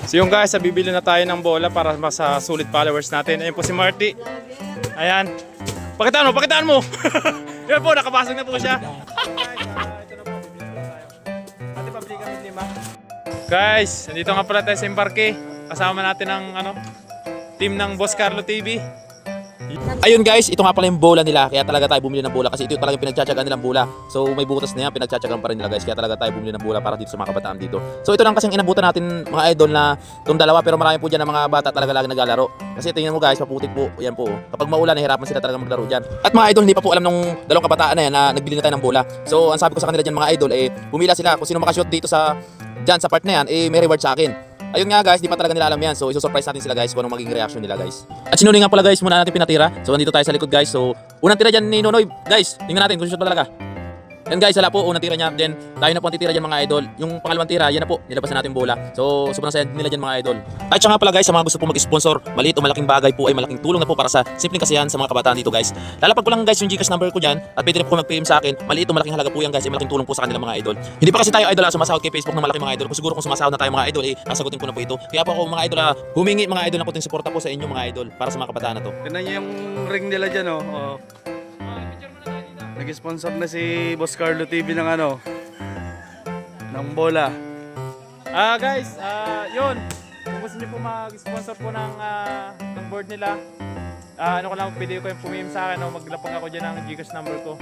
So yung guys, bibili na tayo ng bola para mas sulit followers natin. Ayun po si Marty. Ayan. Pakitaan mo. Yan po, nakapasok na po siya. Ito na po, bibili na tayo. Ate, pabili kami 5. Guys, nandito nga pala tayo sa Embarque. Kasama natin ang team ng Boss Carlo TV. Ayun guys, ito nga pala yung bola nila. Kaya talaga tayo bumili ng bola kasi ito yung talagang pinagtsatsagaan nilang bola. So may butas na yan, pinagtsatsagaan pa rin nila guys. Kaya talaga tayo bumili ng bola para dito sa mga kabataan dito. So ito lang kasing inabutan natin mga idol na itong dalawa. Pero marami po dyan ng mga bata talaga lagi naglalaro. Kasi tingnan mo guys, maputik po. Yan po. Kapag maulan, nahihirapan sila talaga maglaro dyan. At mga idol, hindi pa po alam nung dalawang kabataan na yan na nagbili na tayo ng bola. So ang sabi ko sa kanila dyan mga idol, pumila sila. Kung sino makashoot dito dyan sa part na yan, may reward sa akin. Ayun nga guys, di pa talaga nila alam yan. So isusurprise natin sila guys kung anong magiging reaction nila guys. At sinuli nga pala guys, muna natin pinatira. So andito tayo sa likod guys. So unang tira dyan ni Nonoy. Guys, tingnan natin kung shoot pa talaga. Yan guys, wala po, unang tira niya. Then tayo na po ang titira dyan mga idol. Yung pangalawang tira, yan na po, nilabas na natin bola. So sobrang saya nila dyan mga idol. At siya nga pala guys, sa mga gusto po mag-sponsor, maliit o malaking bagay po ay malaking tulong na po para sa simpleng kasiyahan sa mga kabataan dito guys. Lalapag ko lang guys yung Gcash number ko dyan at pwede rin po mag-PM sa akin. Maliit o malaking halaga po yan guys, ay malaking tulong po sa kanila mga idol. Hindi pa kasi tayo idol sumasahod kay Facebook ng malaki mga idol. Kung siguro kung sumasahod na tayo mga idol, kasagutin ko na po ito. Kaya po ako mga idol humingi mga idol ng kunting suporta po sa inyo mga idol para sa mga kabataan na to. Tignan niyo yung ring nila dyan oh. Nag-sponsor na si Boss Carlo TV ng ng bola. Guys, yun. Kung gusto niyo po mag-sponsor po ng board nila, ano ko lang, pwede ko yung pumim sa akin o maglapag ako dyan ng Gcash number ko.